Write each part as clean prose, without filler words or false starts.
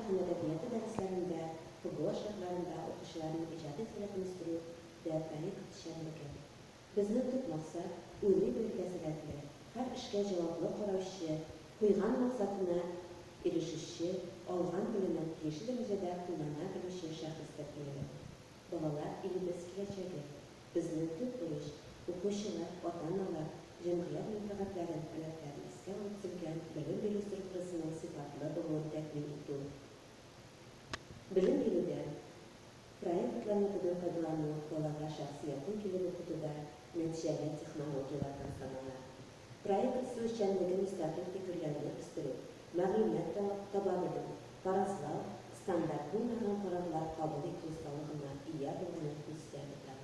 һәм әдәбияты дәресләрендә, ФГО шартларында укучыларның иҗади сәләтен үстерү проект эшчәнлеге. Безнең төп максат уйлый белергә сәләтле, һәр эшкә җаваплы караучы, куйган максатына ирешүче, алган белемен тиешле дәрәҗәдә куллана белүче шәхес тәрбияләү. Балалар илебез киләчәге. Безнең төп бурыч укучылар, ата-аналар, җәмгыять мәнфәгатьләрен, таләпләрен искә алып төзелгән белем бирү структурасының сыйфатлы булуын тәэмин итү. Белем бирүдә проектларны файдалану балага шәхсиятен килеп укытуда нәтиҗәле технологиялардан санала. Проект эшчәнлеге мөстәкыйль фикерләрне үстерү, мәгълүмат таба белү, таразлау, стандарт булмаган карарлар кабул итү осталыгына ия булуны күздә тота.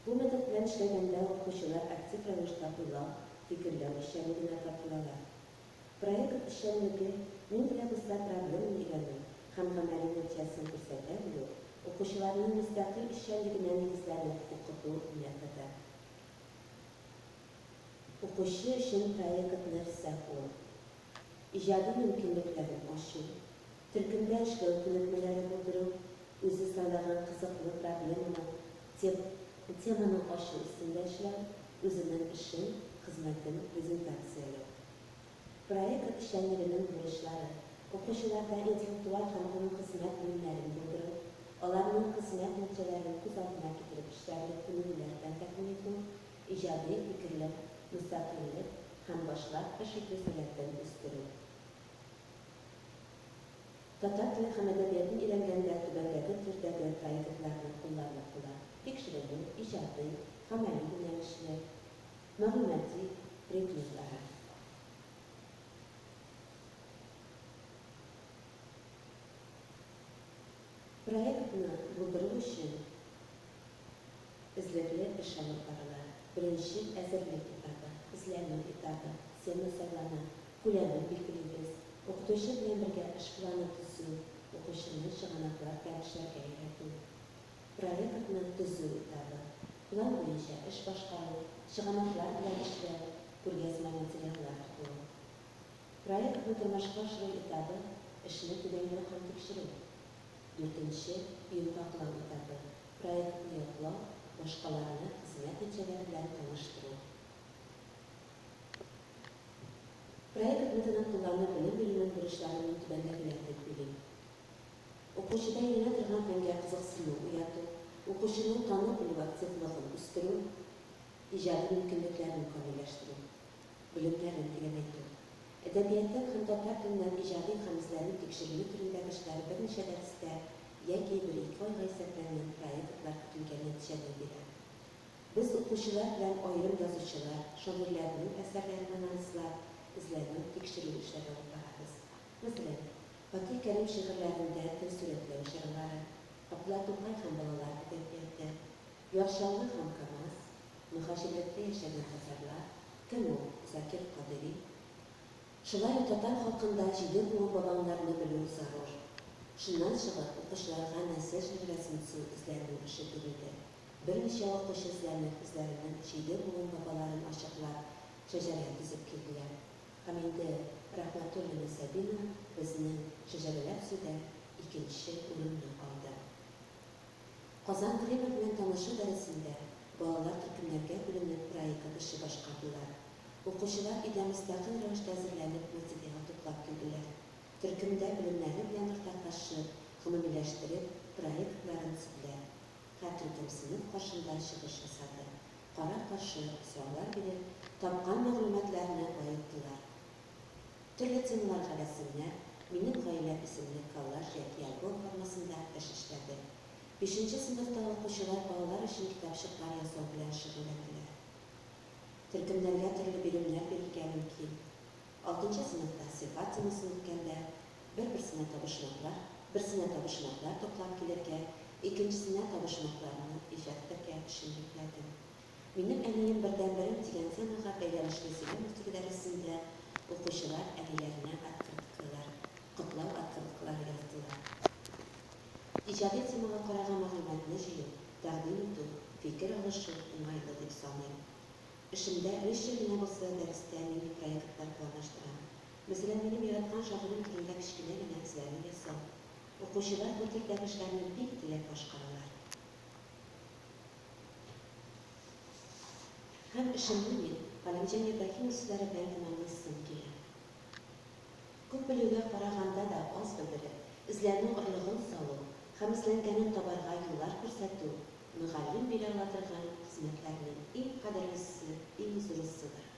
Бу метод белән эшләгәндә укучылар актив рәвештә уйлау, фикерләү эшчәнлегенә тартылалар. Проект эшчәнлеге нинди булса проблеманы өйрәнү һәм гамәли нәтиҗәсен күрсәтә белү, укучыларның мөстәкыйль эшчәнлегенә нигезләнеп укыту методы. Укучы өчен проект нәрсә ул? Иҗади мөмкинлекләрен ачу, төркемдә эшләү күнекмәләре булдыру, үзе сайлаган кызыклы проблеманы, теманы ачу өстендә эшләү, үзенең эшен, хезмәтен презентацияләү. Проект эшчәнлегенең бурычлары: укучыларда интеллектуаль һәм гомум хезмәт белемнәрен булдыру, аларның хезмәт нәтиҗәләрен күз алдына китереп эшләргә күнегүләрдән тәэмин итү, иҗади фикерләр, мөстәкыйльлек һәм башка эш итү сәләтен үстерү. Татар теле һәм әдәбиятын өйрәнгәндә түбәндәге төрдәге проектларны кулланып була: тикшеренү, иҗади, гамәли юнәлешле, мәгълүмати предметлары. Проектны булдыру өчен эзлекле эш алып барыла. Беренче әзерлек этабы, эзләнү этабы, тема сайлана, күләмен билгелибез, укытучы белән бергә эш планы төзү, укучыны чыганаклар белән эшләргә өйрәтү. Проектны төзү этабы, план буенча эш башкару, чыганаклар белән эшләү, күргәзмә материаллар тулу. Проектны тормышка ашыру этабы, эшне төгәлләү һәм тикшерү. 4-нче юнфаклау этабы, проектны яклау, башкаларны хезмәт нәтиҗәләре белән таныштыру. Проект методын куллану белем бирүнең бурычларын түбәндәгеләр дип билим. Укучыда өйрәнә торган фәнгә кызыксыну уяту, укучының тану белү активлыгын үстерү, иҗади мөмкинлекләрен камилләштерү, белемнәрен төгәләйтү. Әдәбияттан һәм татар теленнән иҗади һәм эзләнү тикшеренү төрендәге эшләр берничә дәрестә яки 1-2 айга исәпләнгән проектлар көтелгән нәтиҗәне бирә. Без укучылар белән аерым язучылар, шагыйрьләрнең әсәрләрен анализлап, эзләнү, тикшерү эшләре алып барабыз. Мәсәлән, Фатих Кәрим шигырьләрендә тел сурәтләү чаралары, Абдулла Тукай һәм балалар әдәбияты, Яхшаллы һәм Камаз, мөхаҗирлектә яшәгән татарлар, кем ул? Закир Кадыри. Шулай ук татар халкында 7 буын бабаңнарны белү зарур. Шуннан чыгып, укучыларга нәсел шәҗәрәсен төзү эзләнү эше бирелде. Берничә укучы эзләнеп, үзләренең 7 буын бабаларын ачыклап, шәҗәрә төзеп килделәр. Һәм инде Рәхмәтуллина Сәбина безнең шәҗәрәләр төзүдә 2-нче урынны алды. Казан климат белән танышу дәресендә балалар төркемнәргә бүленеп проект эше башкардылар. Укучылар өйдә мөстәкыйль рәвештә әзерләнеп материал туплап килделәр. Төркемдә белемнәре белән уртаклашып, гомумиләштереп, проектларын төзеделәр. Һәр төркем сыйныф каршында чыгыш ясады. Кара-каршы сораулар биреп, тапкан мәгълүматларны баеттылар. Төрле темаларга рәсемнәр, минем гаиләм исемле коллаж яки альбом формасында эш эшләде. 5-нче сыйныфтагы укучылар балалар өчен китапчыклар ясау белән шөгыльләнделәр. Төркемнәргә төрле белемнәр бирергә мөмкин. 6-нчы сыйныфта сыйфат темасын үткәндә берсенә табышмаклар топлап килергә, икенчесенә табышмакларны иҗаттырга эшен йөкләдем. Минем әнием бердәнберем дигән темага бәйләнешле сөйләм үстерү дәресендә укучылар әниләренә котлау открыткалары яздылар. Иҗади темага караган мәгълүматны җыю, тәкъдим итү, фикер алышу уңайлы дип саныйм. Эшемдә режиссер генә булса дәрестә мини-проектлар планлаштырам. Mesela benim yaratkan şahının türünde kişkine gene izlerini yasal. Okuşular bu tildeki işlerini bir dilek başkarırlar. Hem ışınlıyım, Kalemcenya'daki müslere ben tamamlısın ki. Көп білуге қарағанда да аз білдіріп, izlerinin ırlığın salı, hem izlengenin tabarga yollar көрсәту, müğallim bile alatırgan hizmetlerinin en kaderlisi, en zürüsüdür.